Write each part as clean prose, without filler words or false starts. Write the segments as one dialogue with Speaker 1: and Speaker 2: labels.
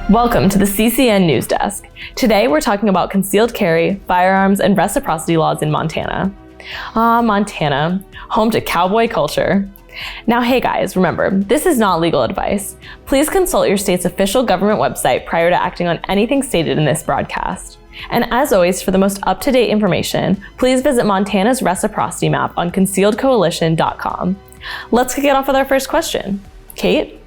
Speaker 1: Welcome to the CCN News Desk. Today we're talking about concealed carry, firearms, and reciprocity laws in Montana. Montana, home to cowboy culture. Now hey guys, remember, this is not legal advice. Please consult your state's official government website prior to acting on anything stated in this broadcast. And as always, for the most up-to-date information, please visit Montana's reciprocity map on concealedcoalition.com. Let's kick it off with our first question. Kate?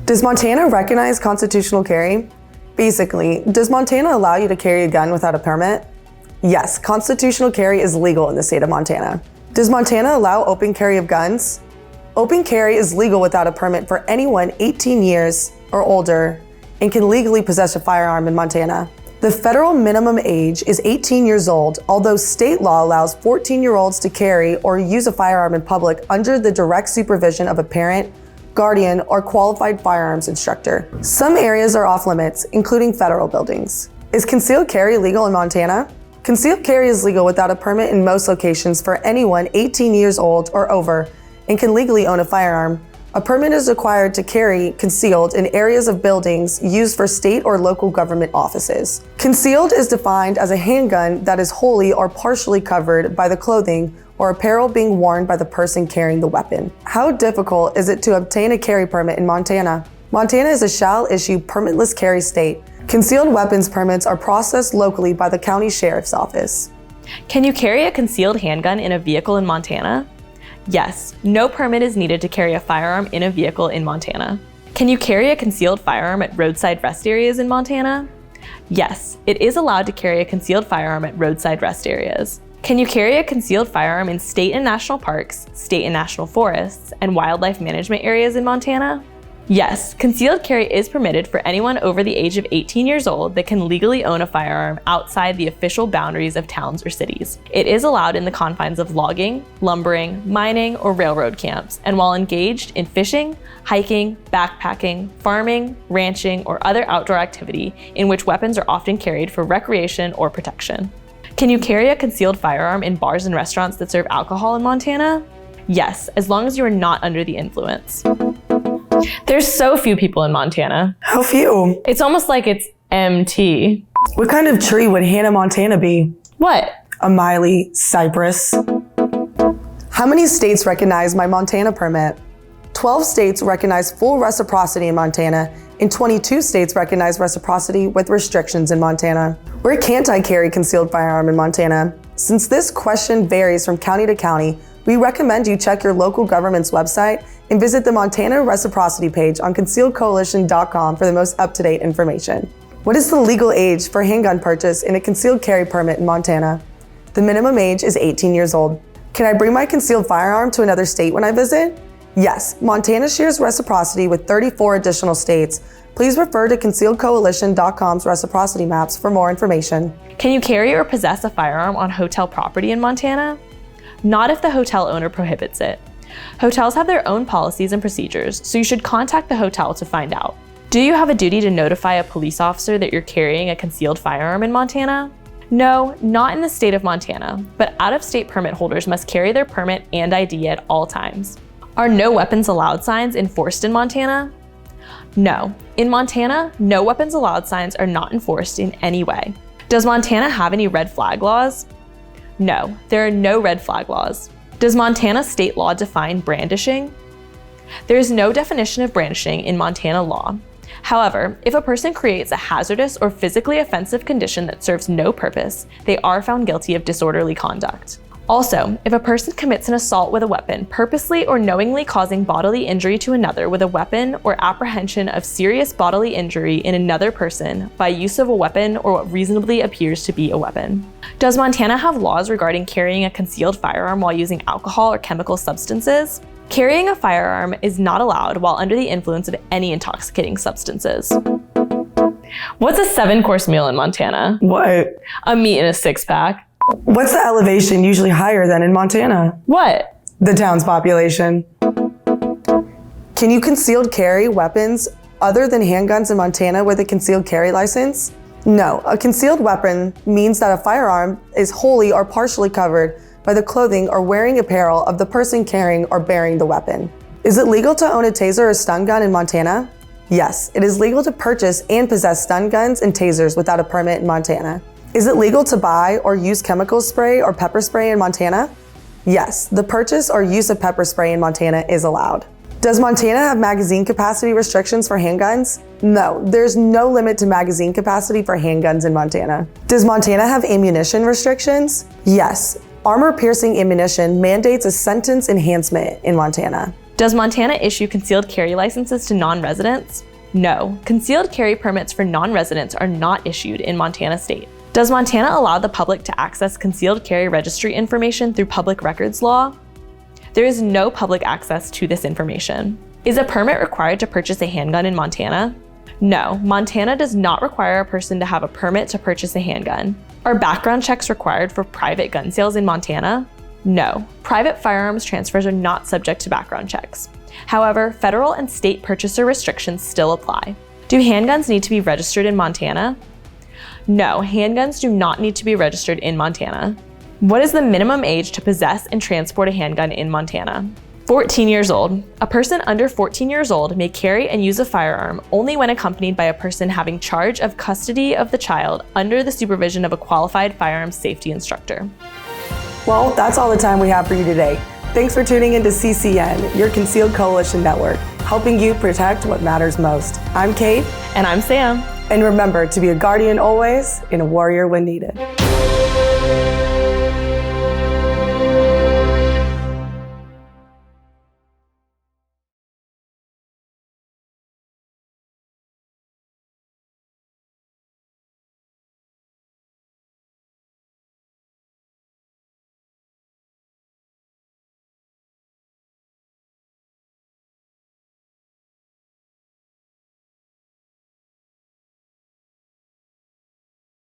Speaker 2: Does Montana recognize constitutional carry? Basically, does Montana allow you to carry a gun without a permit? Yes, constitutional carry is legal in the state of Montana. Does Montana allow open carry of guns? Open carry is legal without a permit for anyone 18 years or older and can legally possess a firearm in Montana. The federal minimum age is 18 years old, although state law allows 14-year-olds to carry or use a firearm in public under the direct supervision of a parent, guardian, or qualified firearms instructor. Some areas are off limits, including federal buildings. Is concealed carry legal in Montana? Concealed carry is legal without a permit in most locations for anyone 18 years old or over and can legally own a firearm. A permit is required to carry concealed in areas of buildings used for state or local government offices. Concealed is defined as a handgun that is wholly or partially covered by the clothing or apparel being worn by the person carrying the weapon. How difficult is it to obtain a carry permit in Montana? Montana is a shall-issue permitless carry state. Concealed weapons permits are processed locally by the county sheriff's office.
Speaker 1: Can you carry a concealed handgun in a vehicle in Montana? Yes, no permit is needed to carry a firearm in a vehicle in Montana. Can you carry a concealed firearm at roadside rest areas in Montana? Yes, it is allowed to carry a concealed firearm at roadside rest areas. Can you carry a concealed firearm in state and national parks, state and national forests, and wildlife management areas in Montana? Yes, concealed carry is permitted for anyone over the age of 18 years old that can legally own a firearm outside the official boundaries of towns or cities. It is allowed in the confines of logging, lumbering, mining, or railroad camps, and while engaged in fishing, hiking, backpacking, farming, ranching, or other outdoor activity in which weapons are often carried for recreation or protection. Can you carry a concealed firearm in bars and restaurants that serve alcohol in Montana? Yes, as long as you are not under the influence. There's so few people in Montana.
Speaker 2: How few?
Speaker 1: It's almost like it's MT.
Speaker 2: What kind of tree would Hannah Montana be?
Speaker 1: What?
Speaker 2: A Miley cypress. How many states recognize my Montana permit? 12 states recognize full reciprocity in Montana, and 22 states recognize reciprocity with restrictions in Montana. Where can't I carry concealed firearm in Montana? Since this question varies from county to county, we recommend you check your local government's website and visit the Montana Reciprocity page on concealedcoalition.com for the most up-to-date information. What is the legal age for handgun purchase in a concealed carry permit in Montana? The minimum age is 18 years old. Can I bring my concealed firearm to another state when I visit? Yes, Montana shares reciprocity with 34 additional states. Please refer to concealedcoalition.com's reciprocity maps for more information.
Speaker 1: Can you carry or possess a firearm on hotel property in Montana? Not if the hotel owner prohibits it. Hotels have their own policies and procedures, so you should contact the hotel to find out. Do you have a duty to notify a police officer that you're carrying a concealed firearm in Montana? No, not in the state of Montana, but out-of-state permit holders must carry their permit and ID at all times. Are no weapons allowed signs enforced in Montana? No. In Montana, no weapons allowed signs are not enforced in any way. Does Montana have any red flag laws? No, there are no red flag laws. Does Montana state law define brandishing? There is no definition of brandishing in Montana law. However, if a person creates a hazardous or physically offensive condition that serves no purpose, they are found guilty of disorderly conduct. Also, if a person commits an assault with a weapon, purposely or knowingly causing bodily injury to another with a weapon or apprehension of serious bodily injury in another person by use of a weapon or what reasonably appears to be a weapon. Does Montana have laws regarding carrying a concealed firearm while using alcohol or chemical substances? Carrying a firearm is not allowed while under the influence of any intoxicating substances. What's a 7-course meal in Montana?
Speaker 2: What?
Speaker 1: A meat and a 6-pack.
Speaker 2: What's the elevation usually higher than in Montana?
Speaker 1: What?
Speaker 2: The town's population. Can you concealed carry weapons other than handguns in Montana with a concealed carry license? No, a concealed weapon means that a firearm is wholly or partially covered by the clothing or wearing apparel of the person carrying or bearing the weapon. Is it legal to own a taser or stun gun in Montana? Yes, it is legal to purchase and possess stun guns and tasers without a permit in Montana. Is it legal to buy or use chemical spray or pepper spray in Montana? Yes, the purchase or use of pepper spray in Montana is allowed. Does Montana have magazine capacity restrictions for handguns? No, there's no limit to magazine capacity for handguns in Montana. Does Montana have ammunition restrictions? Yes, armor-piercing ammunition mandates a sentence enhancement in Montana.
Speaker 1: Does Montana issue concealed carry licenses to non-residents? No, concealed carry permits for non-residents are not issued in Montana state. Does Montana allow the public to access concealed carry registry information through public records law? There is no public access to this information. Is a permit required to purchase a handgun in Montana? No, Montana does not require a person to have a permit to purchase a handgun. Are background checks required for private gun sales in Montana? No, private firearms transfers are not subject to background checks. However, federal and state purchaser restrictions still apply. Do handguns need to be registered in Montana? No, handguns do not need to be registered in Montana. What is the minimum age to possess and transport a handgun in Montana? 14 years old. A person under 14 years old may carry and use a firearm only when accompanied by a person having charge of custody of the child under the supervision of a qualified firearms safety instructor.
Speaker 2: Well, that's all the time we have for you today. Thanks for tuning into CCN, your Concealed Coalition Network, helping you protect what matters most. I'm Kate.
Speaker 1: And I'm Sam.
Speaker 2: And remember to be a guardian always and a warrior when needed.